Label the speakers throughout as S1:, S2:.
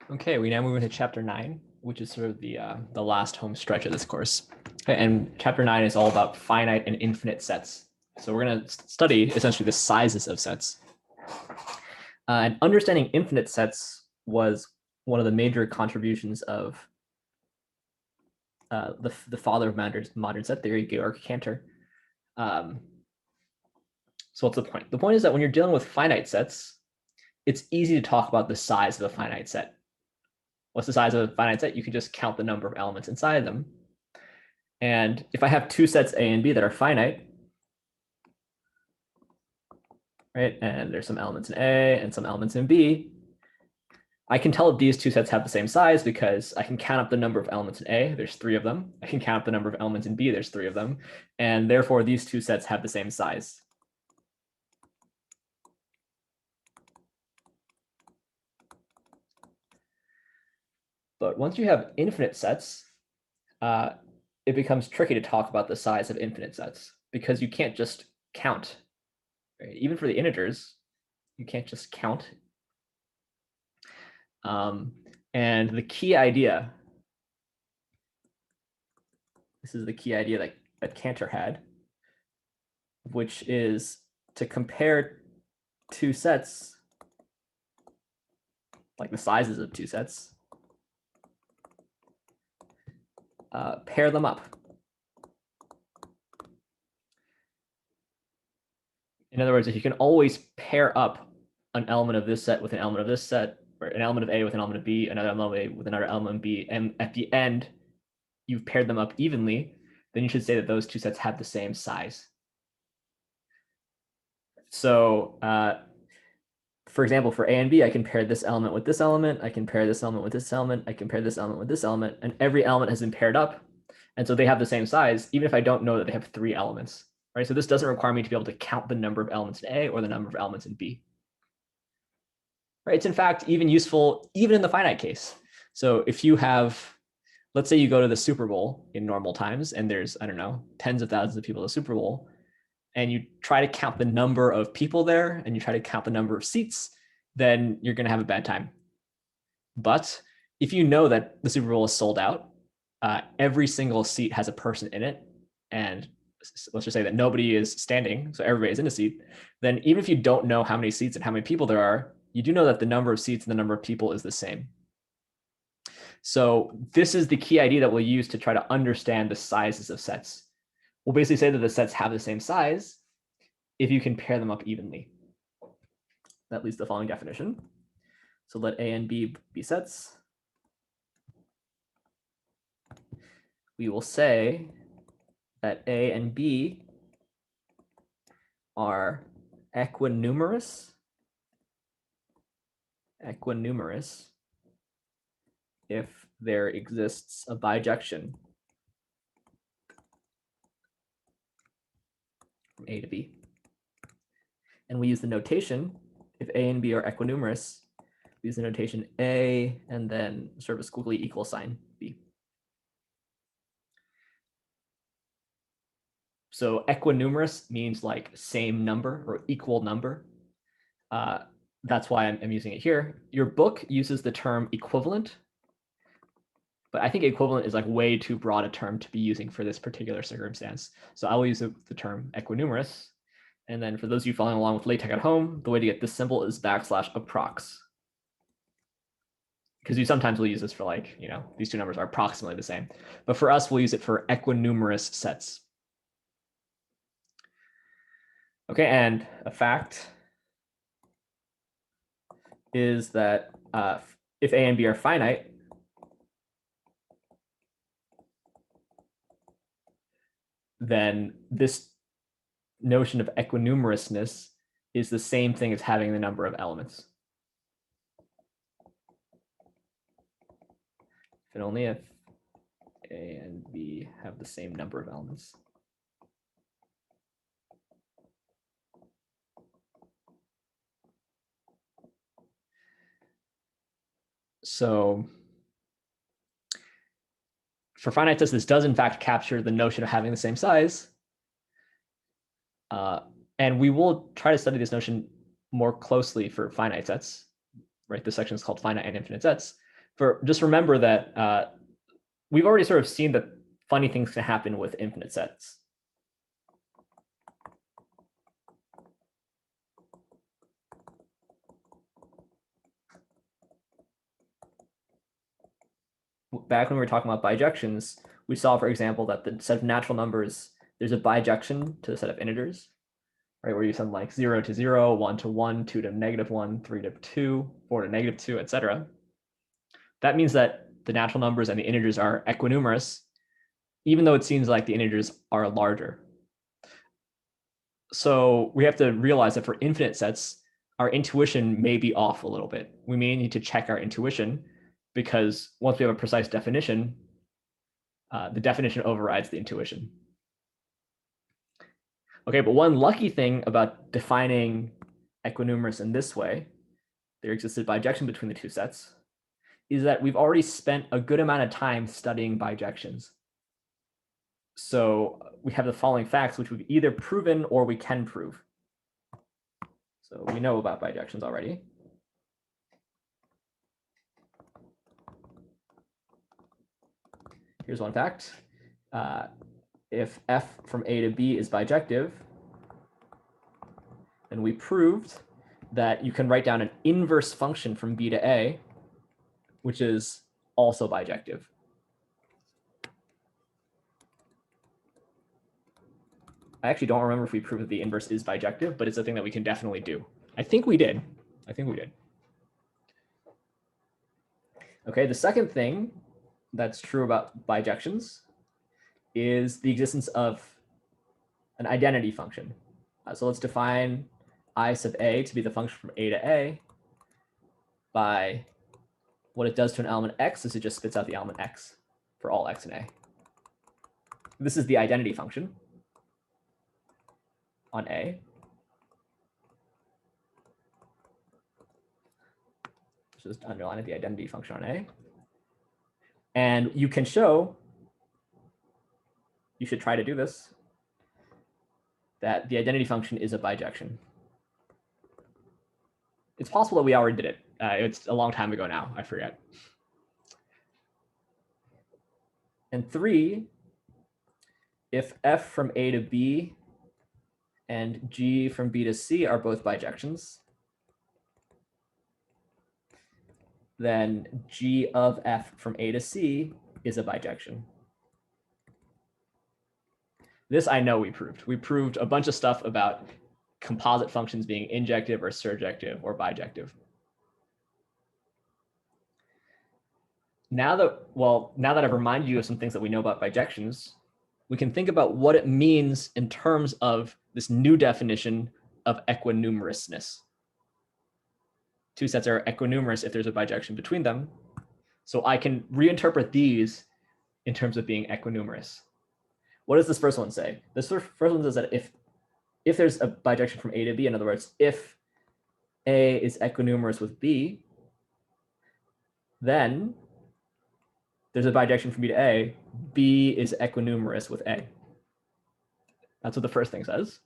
S1: Okay, we now move into chapter 9, which is sort of the last home stretch of this course. Okay, and chapter 9 is all about finite and infinite sets. So we're going to study essentially the sizes of sets. And understanding infinite sets was one of the major contributions of the father of modern set theory, Georg Cantor. So what's the point? The point is that when you're dealing with finite sets, it's easy to talk about the size of a finite set. What's the size of a finite set? You can just count the number of elements inside them. And if I have two sets A and B that are finite, right, and there's some elements in A and some elements in B, I can tell if these two sets have the same size because I can count up the number of elements in A, there's 3 of them. I can count up the number of elements in B, there's 3 of them. And therefore, these two sets have the same size. But once you have infinite sets, it becomes tricky to talk about the size of infinite sets because you can't just count. Right? Even for the integers, you can't just count. And the key idea, this is the key idea that Cantor had, which is to compare two sets, like the sizes of two sets, pair them up. In other words, if you can always pair up an element of this set with an element of this set, or an element of A with an element of B, another element of A with another element of B, and at the end, you've paired them up evenly, then you should say that those two sets have the same size. So for example, for A and B, I can pair this element with this element, I can pair this element with this element, I can pair this element with this element, and every element has been paired up. And so they have the same size, even if I don't know that they have 3 elements, right? So this doesn't require me to be able to count the number of elements in A or the number of elements in B. Right? It's in fact even useful even in the finite case. So if you have, let's say you go to the Super Bowl in normal times and there's, I don't know, tens of thousands of people at the Super Bowl, and you try to count the number of people there and you try to count the number of seats, then you're going to have a bad time. But if you know that the Super Bowl is sold out, every single seat has a person in it, and let's just say that nobody is standing, so everybody is in a seat, then even if you don't know how many seats and how many people there are, you do know that the number of seats and the number of people is the same. So this is the key idea that we'll use to try to understand the sizes of sets. We'll basically say that the sets have the same size if you can pair them up evenly. That leads to the following definition. So let A and B be sets. We will say that A and B are equinumerous if there exists a bijection from A to B. And we use the notation, if A and B are equinumerous, we use the notation A and then sort of a squiggly equal sign B. So equinumerous means like same number or equal number. That's why I'm using it here. Your book uses the term equivalent, but I think equivalent is like way too broad a term to be using for this particular circumstance. So I will use the term equinumerous. And then for those of you following along with LaTeX at home, the way to get this symbol is \approx. Because you sometimes will use this for like, you know, these two numbers are approximately the same. But for us, we'll use it for equinumerous sets. Okay, and a fact is that if A and B are finite, then this notion of equinumerousness is the same thing as having the number of elements. If and only if A and B have the same number of elements. So for finite sets, this does in fact capture the notion of having the same size. And we will try to study this notion more closely for finite sets, right? This section is called finite and infinite sets. just remember that we've already sort of seen that funny things can happen with infinite sets. Back when we were talking about bijections, we saw, for example, that the set of natural numbers, there's a bijection to the set of integers, right? Where you send like 0 to 0, 1 to 1, 2 to -1, 3 to 2, 4 to -2, etc. That means that the natural numbers and the integers are equinumerous, even though it seems like the integers are larger. So we have to realize that for infinite sets, our intuition may be off a little bit. We may need to check our intuition because once we have a precise definition, the definition overrides the intuition. Okay, but one lucky thing about defining equinumerous in this way, there exists a bijection between the two sets, is that we've already spent a good amount of time studying bijections. So we have the following facts, which we've either proven or we can prove. So we know about bijections already. Here's one fact. If f from A to B is bijective, then we proved that you can write down an inverse function from B to A, which is also bijective. I actually don't remember if we proved that the inverse is bijective, but it's a thing that we can definitely do. I think we did. Okay, the second thing that's true about bijections is the existence of an identity function. So let's define I sub A to be the function from A to A by what it does to an element X is it just spits out the element X for all X in A. This is the identity function on A. Just underline the identity function on A. And you can show, you should try to do this, that the identity function is a bijection. It's possible that we already did it. It's a long time ago now, I forget. And 3, if f from A to B and g from B to C are both bijections, then g of f from A to C is a bijection. This I know we proved. We proved a bunch of stuff about composite functions being injective or surjective or bijective. Now that I've reminded you of some things that we know about bijections, we can think about what it means in terms of this new definition of equinumerousness. Two sets are equinumerous if there's a bijection between them. So I can reinterpret these in terms of being equinumerous. What does this first one say? This first one says that if there's a bijection from A to B, in other words, if A is equinumerous with B, then there's a bijection from B to A, B is equinumerous with A. That's what the first thing says.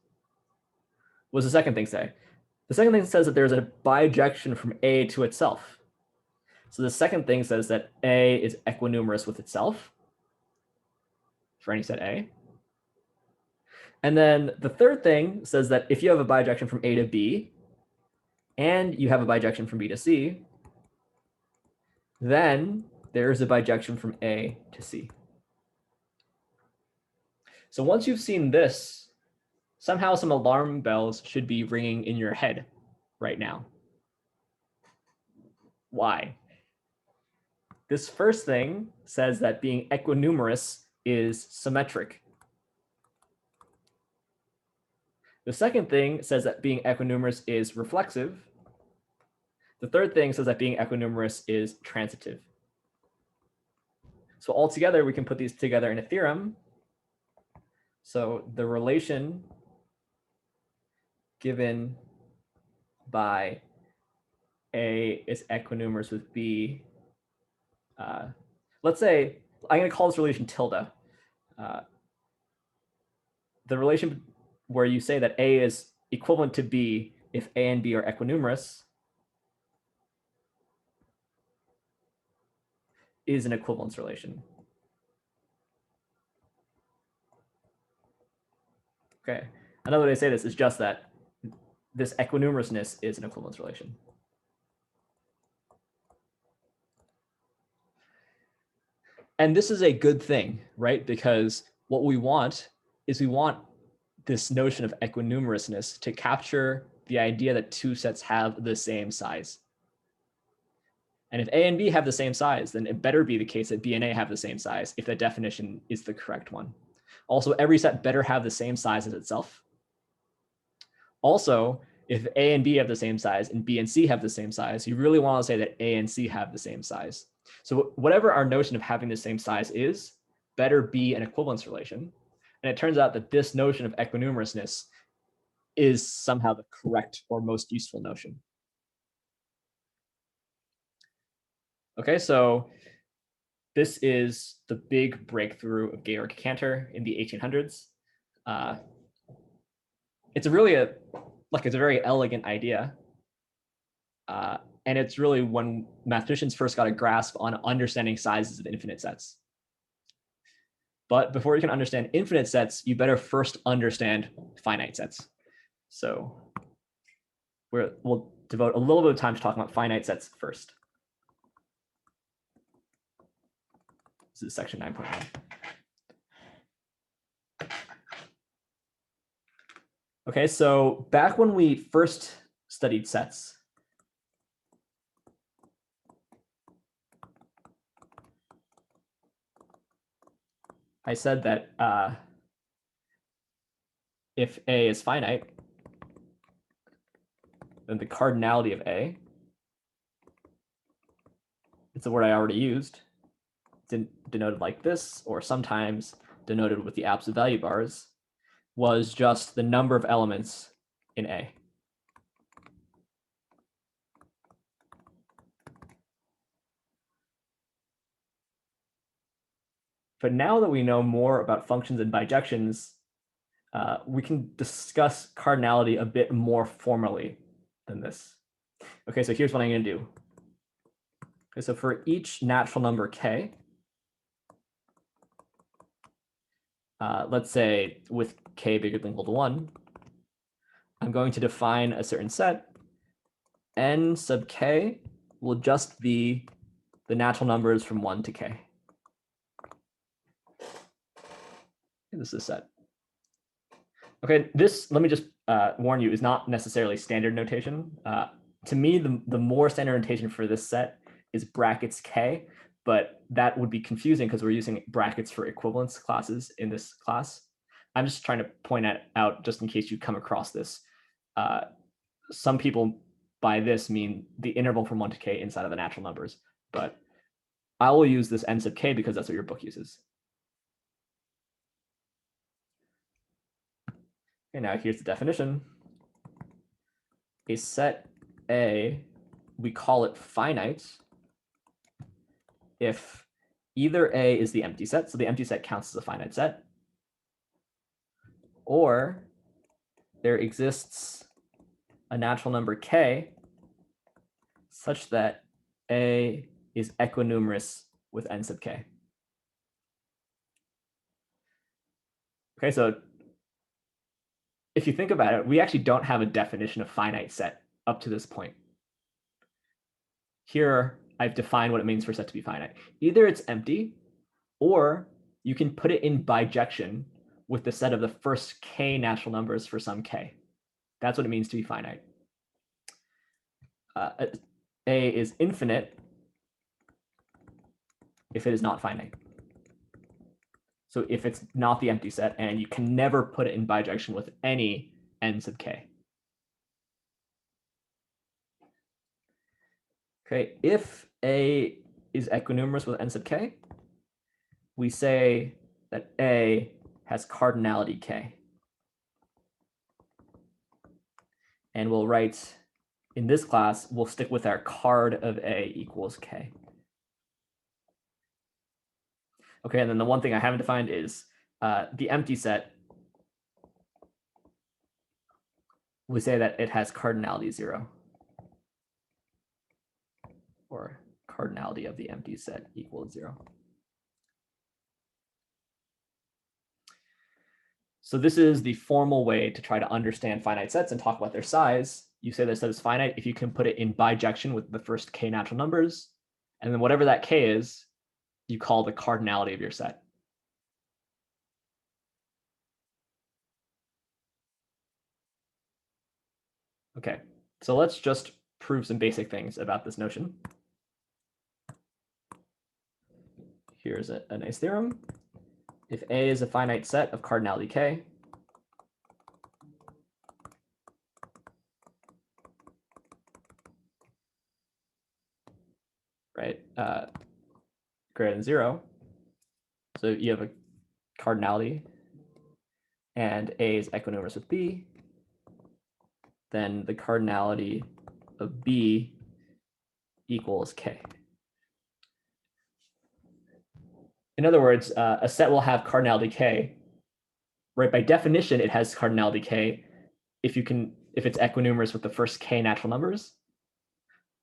S1: What does the second thing say? The second thing says that there's a bijection from A to itself. So the second thing says that A is equinumerous with itself for any set A. And then the third thing says that if you have a bijection from A to B and you have a bijection from B to C, then there's a bijection from A to C. So once you've seen this, somehow some alarm bells should be ringing in your head right now. Why? This first thing says that being equinumerous is symmetric. The second thing says that being equinumerous is reflexive. The third thing says that being equinumerous is transitive. So altogether, we can put these together in a theorem. So the relation given by A is equinumerous with B. Let's say, I'm going to call this relation tilde. The relation where you say that A is equivalent to B if A and B are equinumerous is an equivalence relation. Okay, another way to say this is just that this equinumerousness is an equivalence relation. And this is a good thing, right? Because what we want is we want this notion of equinumerousness to capture the idea that two sets have the same size. And if A and B have the same size, then it better be the case that B and A have the same size if that definition is the correct one. Also, every set better have the same size as itself. Also, if A and B have the same size and B and C have the same size, you really want to say that A and C have the same size. So whatever our notion of having the same size is, better be an equivalence relation. And it turns out that this notion of equinumerousness is somehow the correct or most useful notion. Okay, so this is the big breakthrough of Georg Cantor in the 1800s. It's a very elegant idea. And it's really when mathematicians first got a grasp on understanding sizes of infinite sets. But before you can understand infinite sets, you better first understand finite sets. So we'll devote a little bit of time to talking about finite sets first. This is section 9.1. Okay, so back when we first studied sets, I said that if A is finite, then the cardinality of A, it's a word I already used, denoted like this, or sometimes denoted with the absolute value bars, was just the number of elements in A. But now that we know more about functions and bijections, we can discuss cardinality a bit more formally than this. Okay, so here's what I'm going to do. Okay, so for each natural number k, let's say with k bigger than or equal to 1, I'm going to define a certain set. N sub k will just be the natural numbers from 1 to k. This is a set. Okay, this, let me just warn you, is not necessarily standard notation. To me, the more standard notation for this set is brackets k, but that would be confusing because we're using brackets for equivalence classes in this class. I'm just trying to point out just in case you come across this. Some people by this mean the interval from 1 to k inside of the natural numbers, but I will use this n sub k because that's what your book uses. Okay, now here's the definition. A set A, we call it finite if either A is the empty set, so the empty set counts as a finite set, or there exists a natural number k such that A is equinumerous with n sub k. Okay, so if you think about it, we actually don't have a definition of finite set up to this point. Here, I've defined what it means for a set to be finite. Either it's empty, or you can put it in bijection with the set of the first k natural numbers for some k. That's what it means to be finite. A is infinite if it is not finite. So if it's not the empty set, and you can never put it in bijection with any n sub k. Okay, if A is equinumerous with n sub k, we say that A has cardinality k. And we'll write, in this class, we'll stick with our card of A equals k. Okay, and then the one thing I haven't defined is the empty set. We say that it has cardinality 0. Or cardinality of the empty set equals 0. So this is the formal way to try to understand finite sets and talk about their size. You say the set is finite if you can put it in bijection with the first k natural numbers, and then whatever that k is, you call the cardinality of your set. Okay, so let's just prove some basic things about this notion. Here's a nice theorem. If A is a finite set of cardinality k, right, greater than 0, so you have a cardinality, and A is equinumerous with B, then the cardinality of B equals k. In other words, a set will have cardinality k, right? By definition, it has cardinality k if it's equinumerous with the first k natural numbers.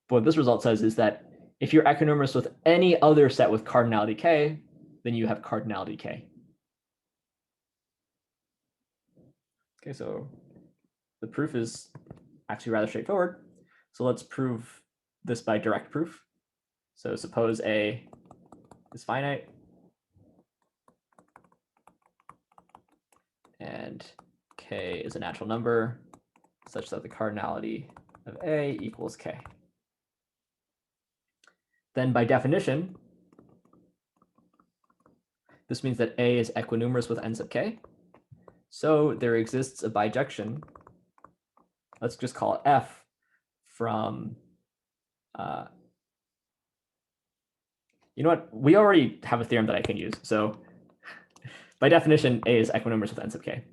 S1: But what this result says is that if you're equinumerous with any other set with cardinality k, then you have cardinality k. Okay, so the proof is actually rather straightforward. So let's prove this by direct proof. So suppose A is finite and k is a natural number such that the cardinality of A equals k. Then by definition, this means that A is equinumerous with n sub k. So there exists a bijection, let's just call it F, from, you know what, we already have a theorem that I can use. So by definition, A is equinumerous with n sub k.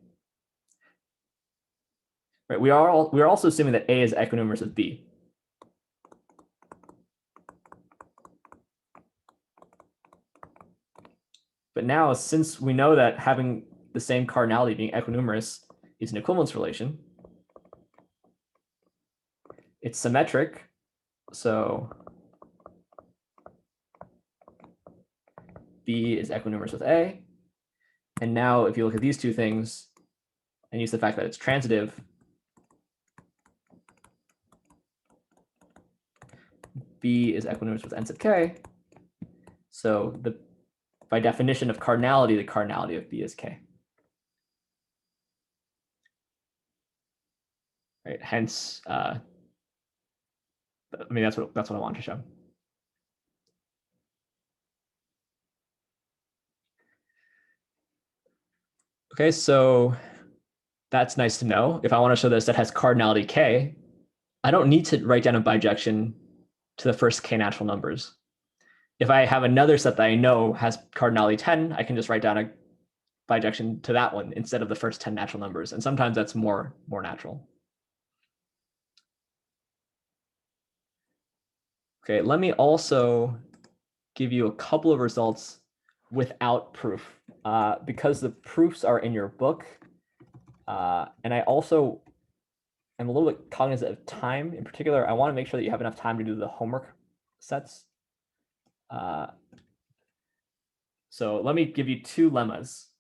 S1: Right, we are also assuming that A is equinumerous with B. But now, since we know that having the same cardinality being equinumerous is an equivalence relation, it's symmetric. So B is equinumerous with A. And now if you look at these two things and use the fact that it's transitive, B is equinumerous with n sub k. So by definition of cardinality, the cardinality of B is k. Right. Hence, I mean, that's what I wanted to show. Okay, so that's nice to know. If I want to show this that has cardinality k, I don't need to write down a bijection to the first k natural numbers. If I have another set that I know has cardinality 10, I can just write down a bijection to that one instead of the first 10 natural numbers. And sometimes that's more natural. Okay, let me also give you a couple of results without proof, because the proofs are in your book. And I also am a little bit cognizant of time. In particular, I want to make sure that you have enough time to do the homework sets. So let me give you two lemmas.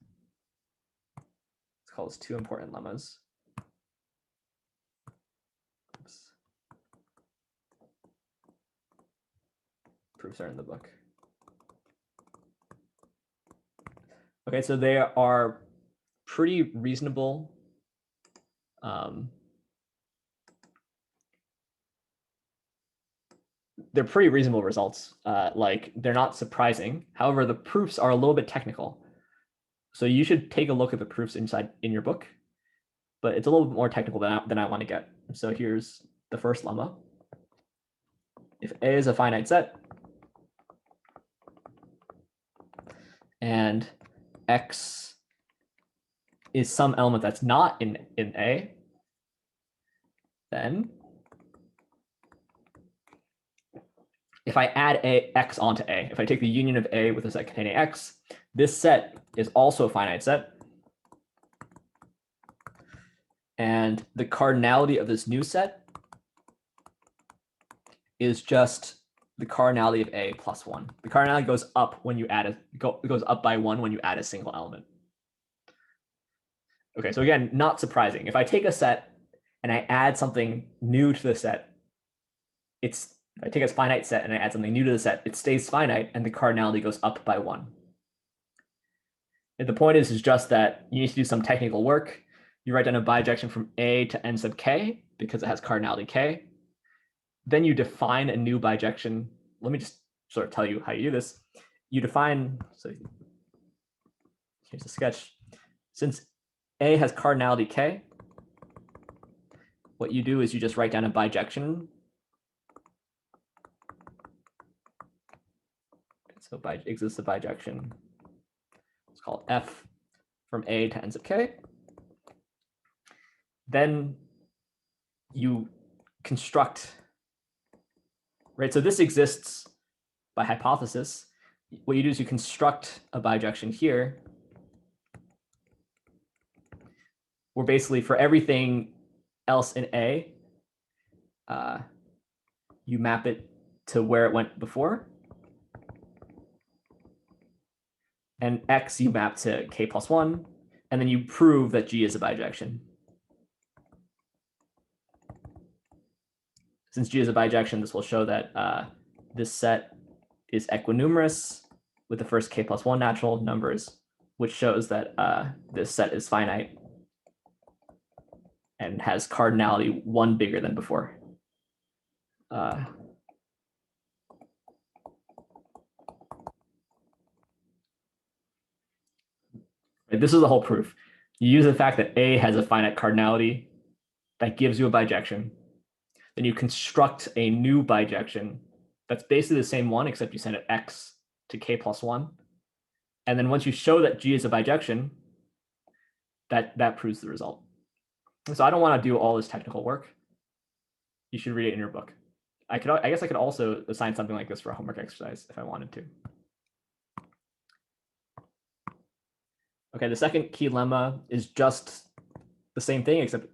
S1: Let's call this two important lemmas. Oops. Proofs are in the book. Okay, so they are pretty reasonable. They're pretty reasonable results. Like, they're not surprising. However, the proofs are a little bit technical. So you should take a look at the proofs in your book, but it's a little bit more technical than I want to get. So here's the first lemma. If A is a finite set and X is some element that's not in A, then if I add X onto A, if I take the union of A with a set containing X, this set is also a finite set. And the cardinality of this new set is just the cardinality of A plus 1. The cardinality goes up when you add it goes up by 1 when you add a single element. Okay, so again, not surprising. If I take a set and I add something new to the set, if I take a finite set and I add something new to the set, it stays finite and the cardinality goes up by 1. And the point is just that you need to do some technical work. You write down a bijection from A to n sub k because it has cardinality k. Then you define a new bijection. Let me just sort of tell you how you do this. You define, so here's a sketch. Since A has cardinality k, what you do is you just write down a bijection. So exists a bijection. It's called f from A to n sub k. Then you construct, right? So this exists by hypothesis. What you do is you construct a bijection here where basically for everything else in A, you map it to where it went before. And X you map to k plus 1. And then you prove that G is a bijection. Since G is a bijection, this will show that this set is equinumerous with the first k plus 1 natural numbers, which shows that this set is finite and has cardinality 1 bigger than before. This is the whole proof. You use the fact that A has a finite cardinality that gives you a bijection. Then you construct a new bijection that's basically the same one, except you send it X to k plus 1. And then once you show that G is a bijection, that proves the result. So I don't want to do all this technical work. You should read it in your book. I guess I could also assign something like this for a homework exercise if I wanted to. Okay, the second key lemma is just the same thing, except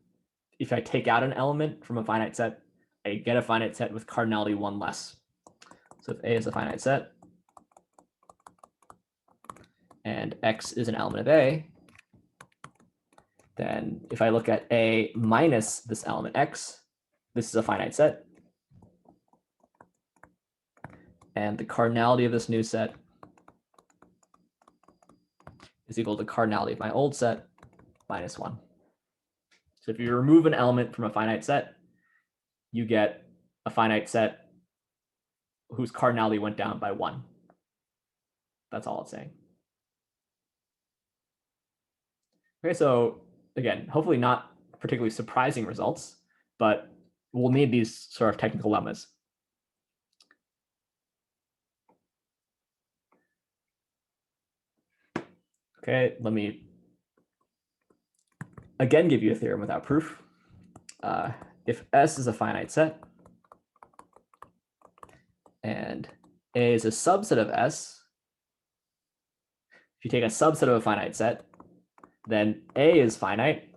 S1: if I take out an element from a finite set, I get a finite set with cardinality 1 less. So if A is a finite set and X is an element of A, then if I look at A minus this element X, this is a finite set. And the cardinality of this new set is equal to cardinality of my old set minus 1. So if you remove an element from a finite set, you get a finite set whose cardinality went down by 1. That's all it's saying. Okay, so again, hopefully not particularly surprising results, but we'll need these sort of technical lemmas. Okay, let me again give you a theorem without proof. If S is a finite set and A is a subset of S, if you take a subset of a finite set, then A is finite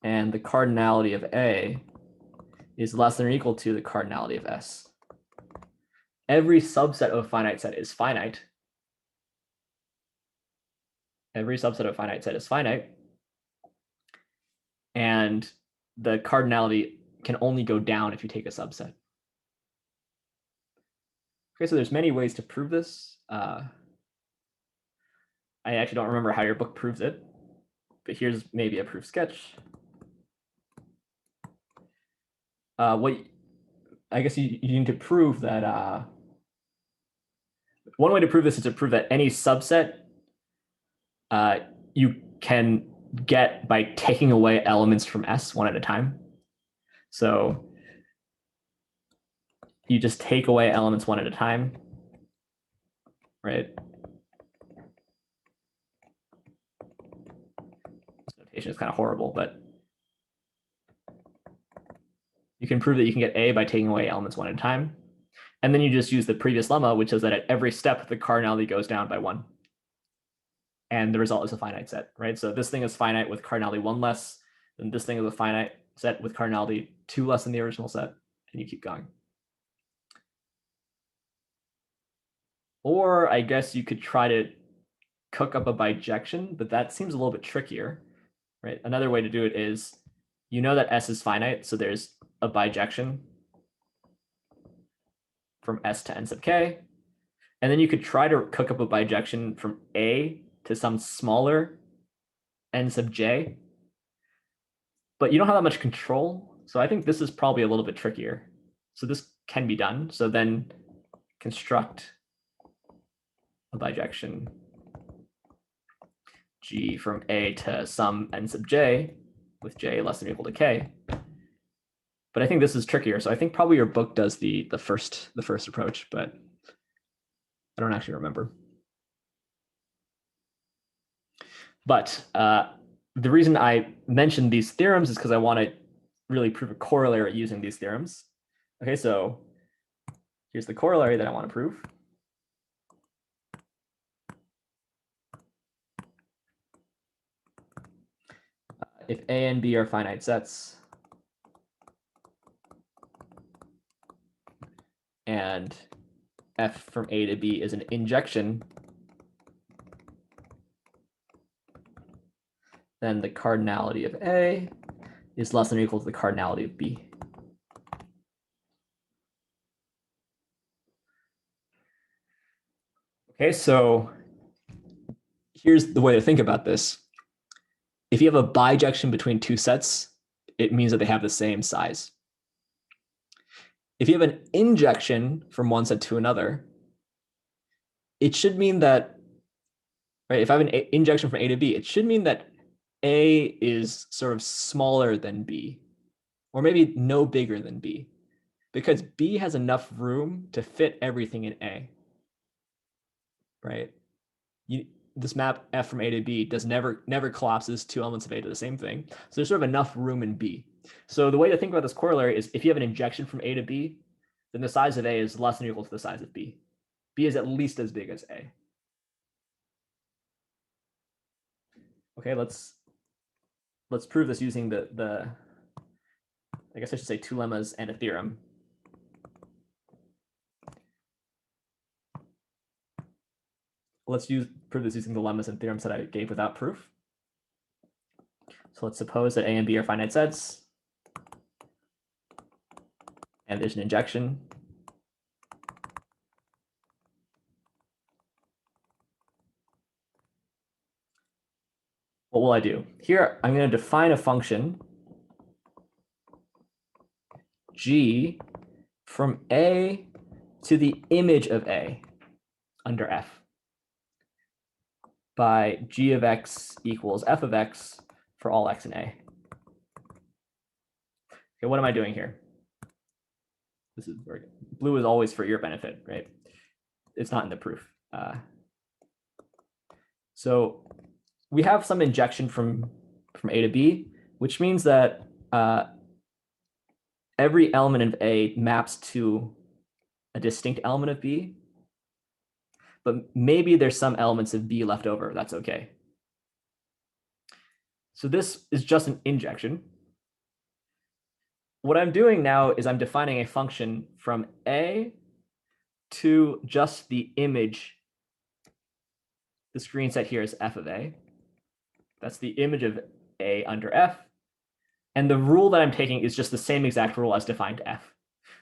S1: and the cardinality of A is less than or equal to the cardinality of S. Every subset of a finite set is finite. Every subset of a finite set is finite. And the cardinality can only go down if you take a subset. Okay, so there's many ways to prove this. I actually don't remember how your book proves it, but here's maybe a proof sketch. What I guess you need to prove that one way to prove this is to prove that any subset you can get by taking away elements from S one at a time. So you just take away elements one at a time, right? This notation is kind of horrible, but you can prove that you can get A by taking away elements one at a time. And then you just use the previous lemma, which is that at every step, the cardinality goes down by 1. And the result is a finite set, right? So this thing is finite with cardinality 1 less, and this thing is a finite set with cardinality 2 less than the original set, and you keep going. Or I guess you could try to cook up a bijection, but that seems a little bit trickier, right? Another way to do it is, you know that S is finite, so there's a bijection from S to N sub k. And then you could try to cook up a bijection from A to some smaller N sub j. But you don't have that much control. So I think this is probably a little bit trickier. So this can be done. So then construct a bijection G from A to some N sub j with j less than or equal to k. But I think this is trickier. So I think probably your book does the first approach, but I don't actually remember. But the reason I mentioned these theorems is because I want to really prove a corollary using these theorems. Okay, so here's the corollary that I want to prove. If A and B are finite sets, and F from A to B is an injection, then the cardinality of A is less than or equal to the cardinality of B. Okay, so here's the way to think about this. If you have a bijection between two sets, it means that they have the same size. If you have an injection from one set to another, it should mean that, right, if I have an injection from A to B, it should mean that A is sort of smaller than B, or maybe no bigger than B, because B has enough room to fit everything in A, right? This map F from A to B never collapses two elements of A to the same thing. So there's sort of enough room in B. So the way to think about this corollary is, if you have an injection from A to B, then the size of A is less than or equal to the size of B. B is at least as big as A. Okay, let's prove this using the I guess I should say two lemmas and a theorem. Let's prove this using the lemmas and theorems that I gave without proof. So let's suppose that A and B are finite sets, and there's an injection. What will I do? Here, I'm going to define a function G from A to the image of A under F by G of X equals F of X for all X in A. Okay, what am I doing here? This is very good. Blue is always for your benefit, right? It's not in the proof. So we have some injection from A to B, which means that every element of A maps to a distinct element of B, but maybe there's some elements of B left over. That's okay. So this is just an injection. What I'm doing now is I'm defining a function from A to just the image. The screen set here is F of A. That's the image of A under F. And the rule that I'm taking is just the same exact rule as defined F.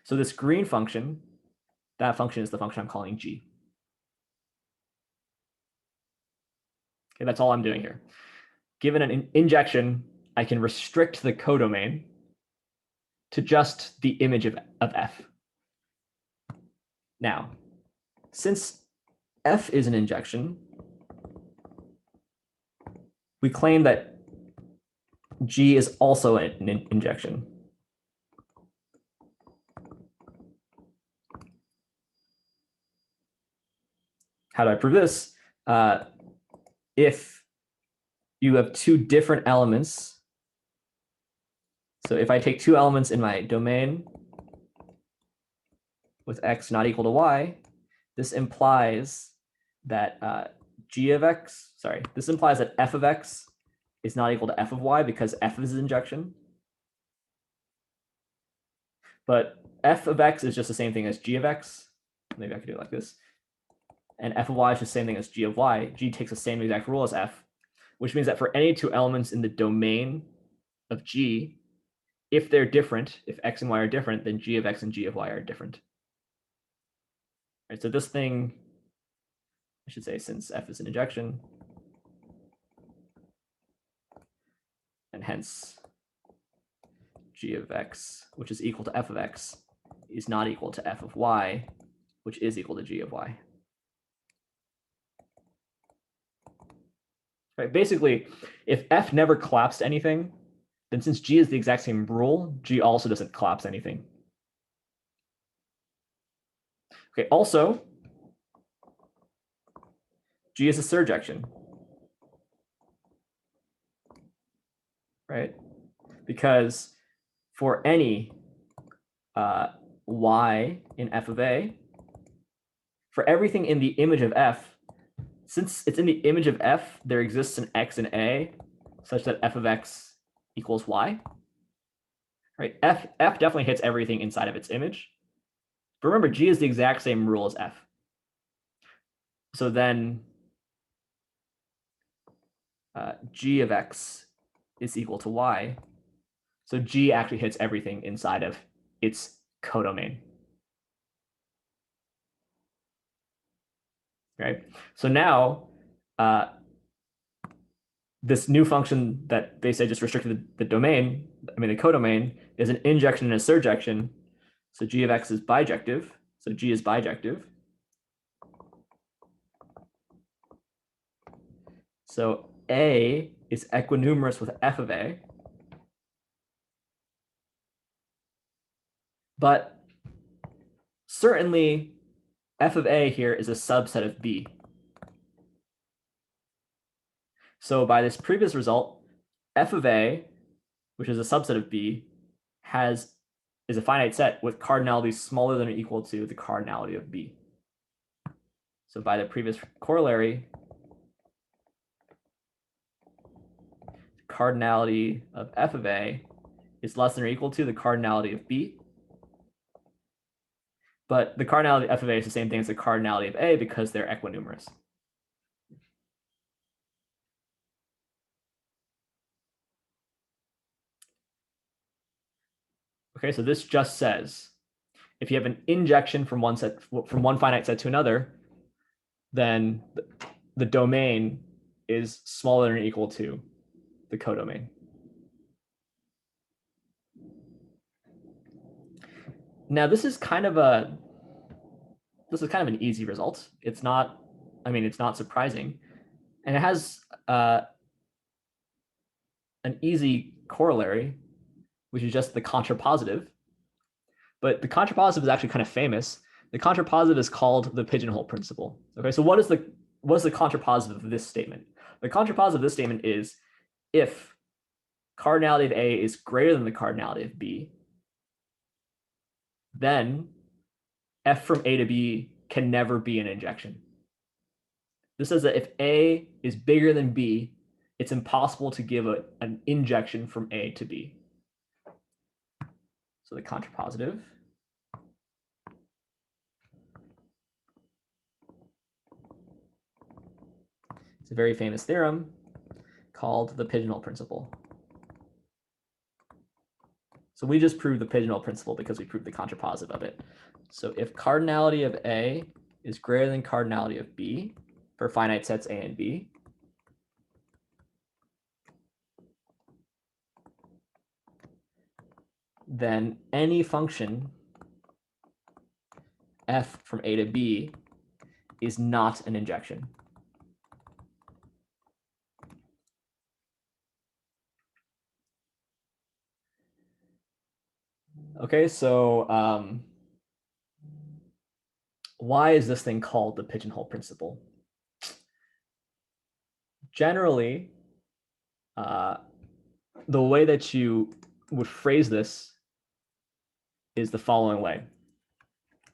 S1: So this green function, that function is the function I'm calling G. Okay, that's all I'm doing here. Given an injection, I can restrict the codomain to just the image of F. Now, since F is an injection, we claim that G is also an injection. How do I prove this? If you have two different elements, so if I take two elements in my domain with X not equal to Y, this implies that this implies that F of X is not equal to F of Y because F is an injection. But f of x is just the same thing as g of x. Maybe I could do it like this. And f of y is just the same thing as g of y. G takes the same exact rule as f, which means that for any two elements in the domain of G, if they're different, if x and y are different, then g of x and g of y are different. Right, so this thing, I should say, since f is an injection, and hence g of x, which is equal to f of x, is not equal to f of y, which is equal to g of y. Right, basically, if f never collapsed anything, then since g is the exact same rule, g also doesn't collapse anything. Okay, also, g is a surjection, right? Because for any y in f of a, for everything in the image of f, since it's in the image of f, there exists an x in a such that f of x equals y. Right? F definitely hits everything inside of its image. But remember, g is the exact same rule as f. So then g of x is equal to y. So g actually hits everything inside of its codomain. Right? So now this new function that they say just restricted the domain, the codomain, is an injection and a surjection. So g of x is bijective. So g is bijective. So a is equinumerous with f of a. But certainly f of a here is a subset of b. So by this previous result, f of a, which is a subset of b, is a finite set with cardinality smaller than or equal to the cardinality of b. So by the previous corollary, cardinality of f of a is less than or equal to the cardinality of b. But the cardinality of f of a is the same thing as the cardinality of a because they're equinumerous. Okay, so this just says if you have an injection from one finite set to another, then the domain is smaller than or equal to the codomain. Now this is kind of an easy result. It's not surprising, and it has an easy corollary, which is just the contrapositive. But the contrapositive is actually kind of famous. The contrapositive is called the Pigeonhole Principle. Okay, so what is the contrapositive of this statement? The contrapositive of this statement is if cardinality of A is greater than the cardinality of B, then f from A to B can never be an injection. This says that if A is bigger than B, it's impossible to give an injection from A to B. So the contrapositive is a very famous theorem called the Pigeonhole Principle. So we just proved the Pigeonhole Principle because we proved the contrapositive of it. So if cardinality of A is greater than cardinality of B for finite sets A and B, then any function f from A to B is not an injection. Okay, so why is this thing called the Pigeonhole Principle? Generally, the way that you would phrase this is the following way.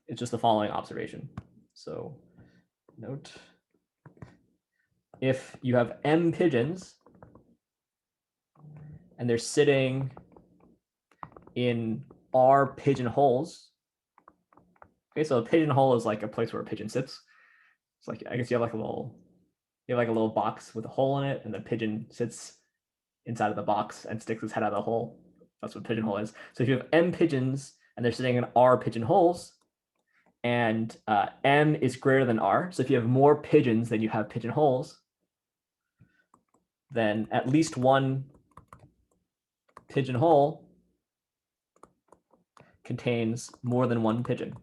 S1: It's just the following observation. So note, if you have m pigeons and they're sitting in r pigeonholes, Okay, so a pigeonhole is like a place where a pigeon sits. It's like, I guess you have like a little box with a hole in it, and the pigeon sits inside of the box and sticks its head out of the hole. That's what pigeonhole is. So if you have m pigeons and they're sitting in r pigeonholes, and m is greater than r, so if you have more pigeons than you have pigeonholes, then at least one pigeonhole contains more than one pigeon.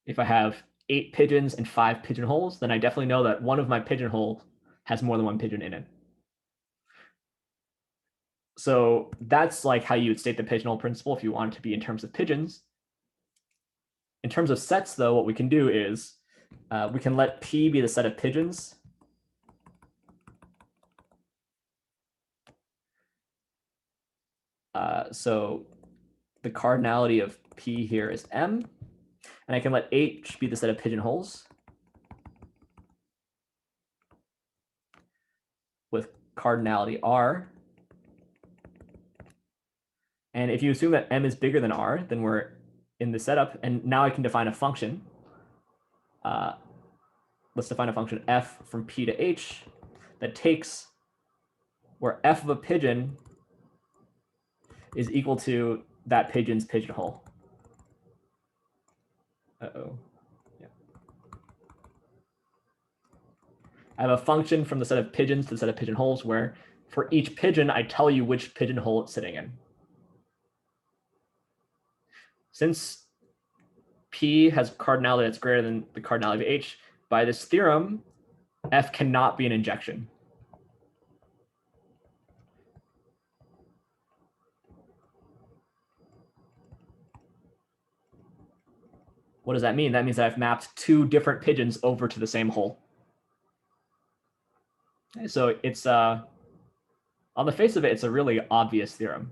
S1: If I have 8 pigeons and 5 pigeonholes, then I definitely know that one of my pigeonholes has more than one pigeon in it. So that's like how you would state the Pigeonhole principle if you want it to be in terms of pigeons. In terms of sets, though, what we can do is we can let P be the set of pigeons. So the cardinality of P here is M. And I can let H be the set of pigeonholes with cardinality R. And if you assume that M is bigger than R, then we're in the setup. And now I can define a function. Let's define a function f from P to H that takes where f of a pigeon is equal to that pigeon's pigeonhole. Uh-oh. Yeah. I have a function from the set of pigeons to the set of pigeonholes where for each pigeon, I tell you which pigeonhole it's sitting in. Since P has cardinality that's greater than the cardinality of H, by this theorem, F cannot be an injection. What does that mean? That means that I've mapped 2 different pigeons over to the same hole. Okay, so it's, on the face of it, it's a really obvious theorem.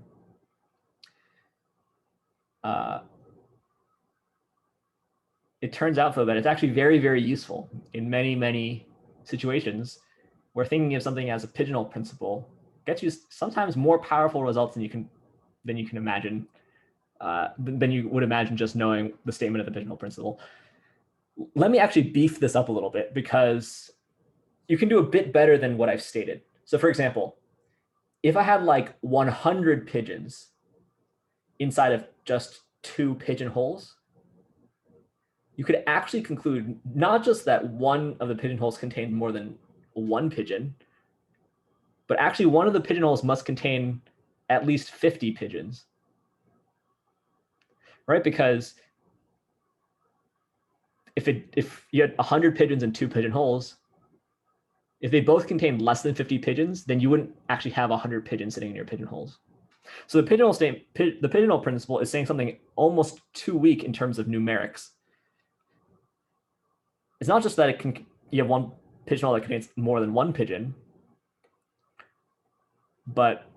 S1: It turns out, though, that it's actually very, very useful in many, many situations where thinking of something as a pigeonhole principle gets you sometimes more powerful results than you can imagine, than you would imagine just knowing the statement of the pigeonhole principle. Let me actually beef this up a little bit because you can do a bit better than what I've stated. So for example, if I had like 100 pigeons inside of just 2 pigeonholes, you could actually conclude not just that one of the pigeonholes contained more than one pigeon, but actually one of the pigeonholes must contain at least 50 pigeons, right? Because if you had 100 pigeons and 2 pigeonholes, if they both contained less than 50 pigeons, then you wouldn't actually have 100 pigeons sitting in your pigeonholes. So the pigeonhole principle is saying something almost too weak in terms of numerics. It's not just that you have one pigeonhole that contains more than one pigeon, but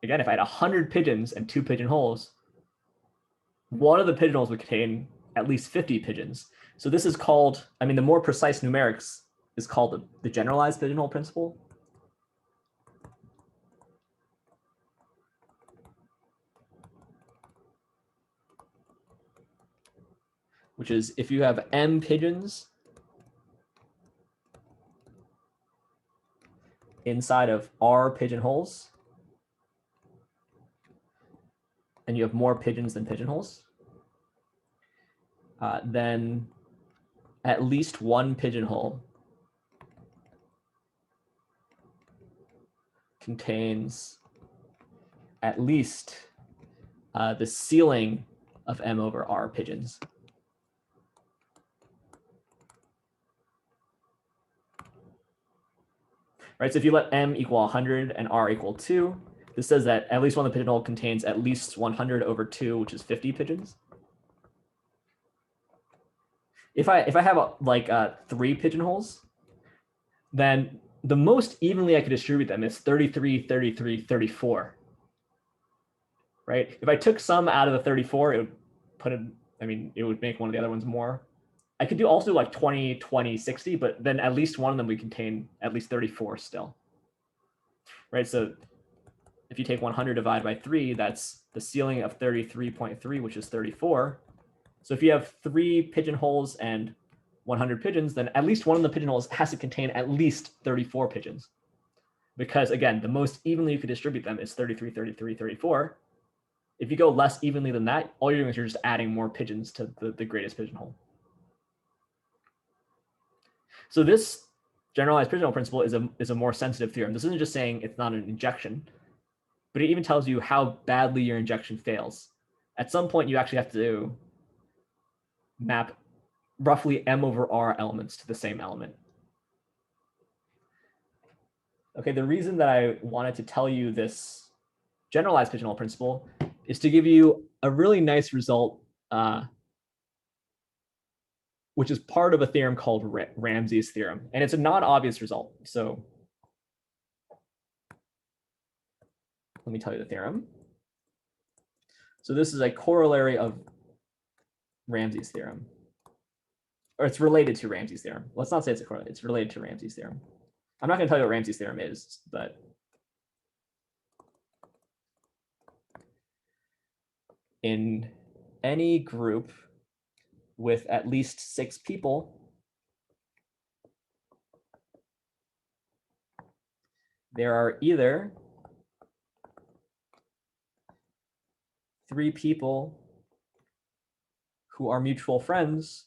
S1: again, if I had 100 pigeons and 2 pigeonholes, one of the pigeonholes would contain at least 50 pigeons. So this is called, I mean, the more precise numerics is called the generalized pigeonhole principle. Which is if you have m pigeons inside of r pigeonholes, and you have more pigeons than pigeonholes, then at least one pigeonhole contains at least the ceiling of m over r pigeons. Right, so if you let m equal 100 and r equal 2, this says that at least one of the pigeonhole contains at least 100 over 2, which is 50 pigeons. If I have like 3 pigeonholes, then the most evenly I could distribute them is 33, 33, 34. Right? If I took some out of the 34, it would put it, I mean, it would make one of the other ones more. I could do also like 20, 20, 60, but then at least one of them would contain at least 34 still. right? So if you take 100 divided by 3, that's the ceiling of 33.3, which is 34. So if you have 3 pigeonholes and 100 pigeons, then at least one of the pigeonholes has to contain at least 34 pigeons. Because again, the most evenly you could distribute them is 33, 33, 34. If you go less evenly than that, all you're doing is you're just adding more pigeons to the greatest pigeonhole. So this generalized pigeonhole principle is a more sensitive theorem. This isn't just saying it's not an injection, but it even tells you how badly your injection fails. At some point, you actually have to map roughly m over r elements to the same element. Okay, the reason that I wanted to tell you this generalized pigeonhole principle is to give you a really nice result, which is part of a theorem called Ramsay's theorem. And it's a non-obvious result. So let me tell you the theorem. So this is a corollary of Ramsay's theorem. Or it's related to Ramsay's theorem. Let's not say it's a corollary. It's related to Ramsay's theorem. I'm not going to tell you what Ramsay's theorem is, but in any group with at least 6 people, there are either 3 people who are mutual friends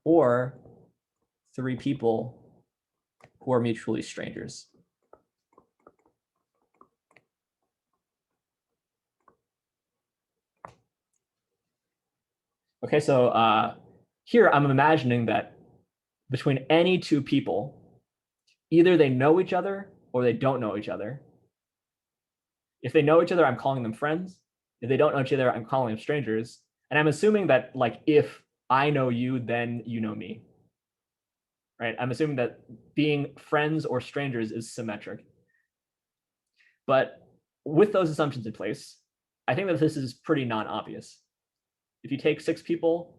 S1: or 3 people who are mutually strangers. Okay, so here I'm imagining that between any 2 people, either they know each other or they don't know each other. If they know each other, I'm calling them friends. If they don't know each other, I'm calling them strangers. And I'm assuming that, like, if I know you, then you know me. Right? I'm assuming that being friends or strangers is symmetric. But with those assumptions in place, I think that this is pretty non-obvious. If you take 6 people,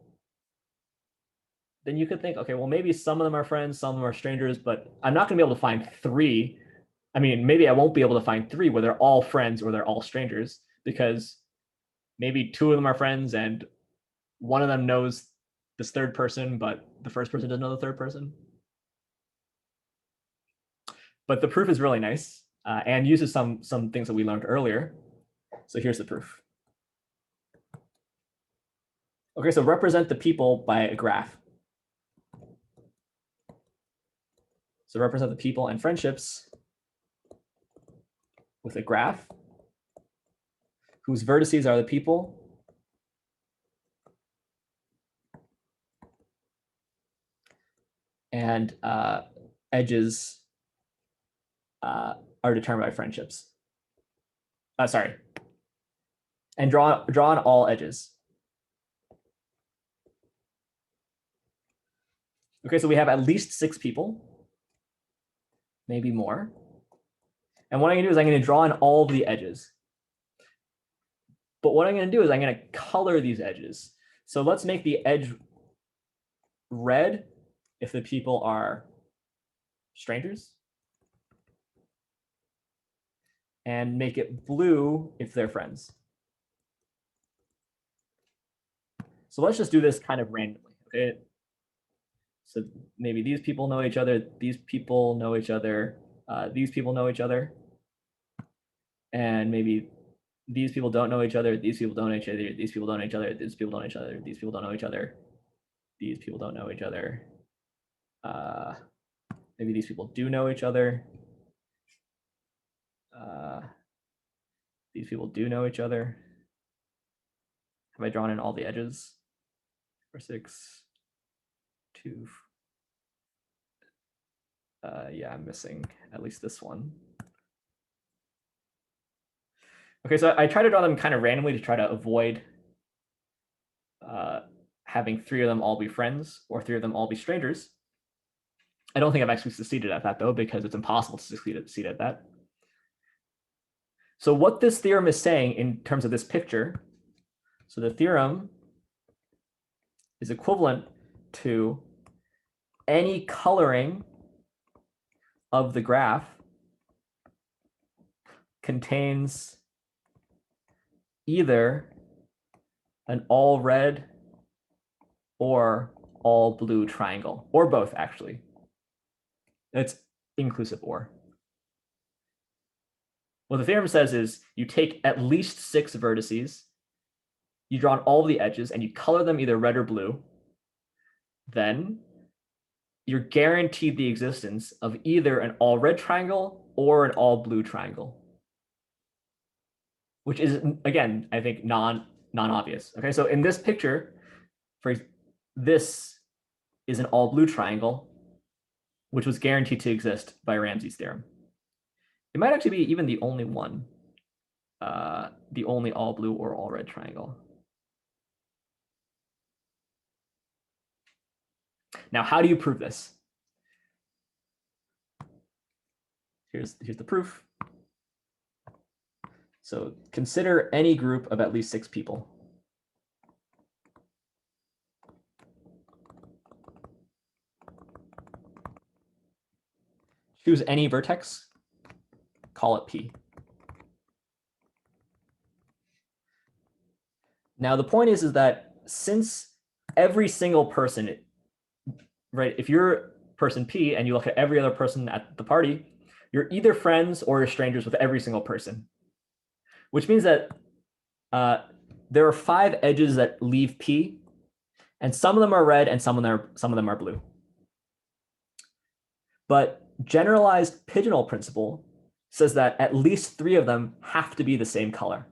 S1: then you could think, okay, well, maybe some of them are friends, some of them are strangers, but I'm not going to be able to find 3. I mean, maybe I won't be able to find 3 where they're all friends or they're all strangers, because maybe 2 of them are friends and one of them knows this third person, but the first person doesn't know the third person. But the proof is really nice and uses some things that we learned earlier. So here's the proof. Okay, so represent the people by a graph. So represent the people and friendships with a graph whose vertices are the people and edges are determined by friendships. Sorry. And draw on all edges. Okay, so we have at least 6 people, maybe more. And what I'm going to do is I'm going to draw on all the edges. But what I'm going to do is I'm going to color these edges. So let's make the edge red if the people are strangers, and make it blue if they're friends. So let's just do this kind of randomly. Okay. So maybe these people know each other, these people know each other, these people know each other, and maybe these people don't know each other, these people don't know each other, these people don't know each other, these people don't know each other, these people don't know each other, these people don't know each other. Maybe these people do know each other. These people do know each other. Have I drawn in all the edges? 4, 6, 2. Yeah, I'm missing at least this one. Okay, so I try to draw them kind of randomly to try to avoid having 3 of them all be friends or 3 of them all be strangers. I don't think I've actually succeeded at that, though, because it's impossible to succeed at that. So what this theorem is saying in terms of this picture, so the theorem is equivalent to any coloring of the graph contains either an all red or all blue triangle, or both actually. It's inclusive or. What the theorem says is you take at least 6 vertices, you draw on all the edges, and you color them either red or blue. Then you're guaranteed the existence of either an all red triangle or an all blue triangle, which is, again, I think non-obvious. Okay, so in this picture, this is an all blue triangle, which was guaranteed to exist by Ramsay's theorem. It might actually be even the only one, the only all blue or all red triangle. Now, how do you prove this? Here's the proof. So consider any group of at least 6 people. Choose any vertex, call it P. Now, the point is that since every single person, right, if you're person P and you look at every other person at the party, you're either friends or you're strangers with every single person, which means that there are 5 edges that leave P, and some of them are red and some of them are blue. But generalized Pigeonhole Principle says that at least 3 of them have to be the same color.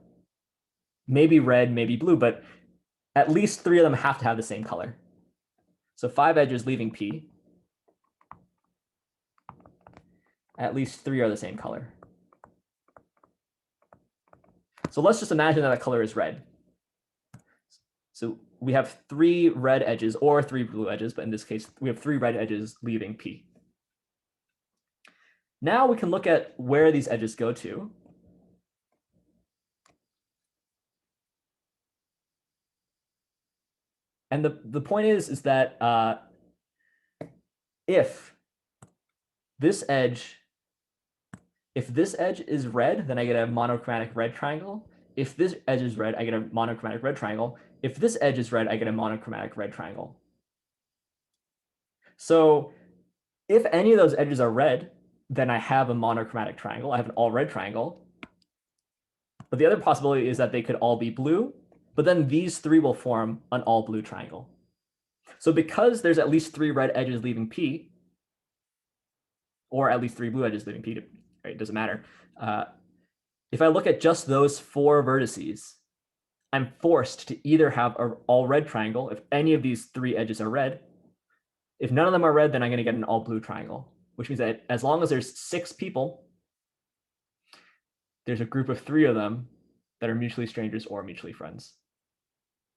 S1: Maybe red, maybe blue, but at least 3 of them have to have the same color. So 5 edges leaving P, at least 3 are the same color. So let's just imagine that the color is red. So we have 3 red edges or 3 blue edges, but in this case, we have 3 red edges leaving P. Now we can look at where these edges go to. And the point is that if this edge is red, then I get a monochromatic red triangle. If this edge is red, I get a monochromatic red triangle. If this edge is red, I get a monochromatic red triangle. So if any of those edges are red, then I have a monochromatic triangle. I have an all red triangle. But the other possibility is that they could all be blue, but then these 3 will form an all blue triangle. So because there's at least 3 red edges leaving P, or at least 3 blue edges leaving P, right, it doesn't matter. If I look at just those 4 vertices, I'm forced to either have an all red triangle if any of these 3 edges are red. If none of them are red, then I'm going to get an all blue triangle, which means that as long as there's 6 people, there's a group of 3 of them that are mutually strangers or mutually friends,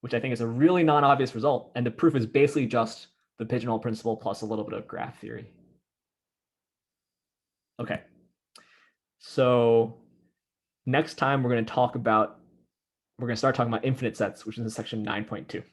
S1: which I think is a really non-obvious result. And the proof is basically just the Pigeonhole Principle plus a little bit of graph theory. Okay. So next time we're going to start talking about infinite sets, which is in section 9.2.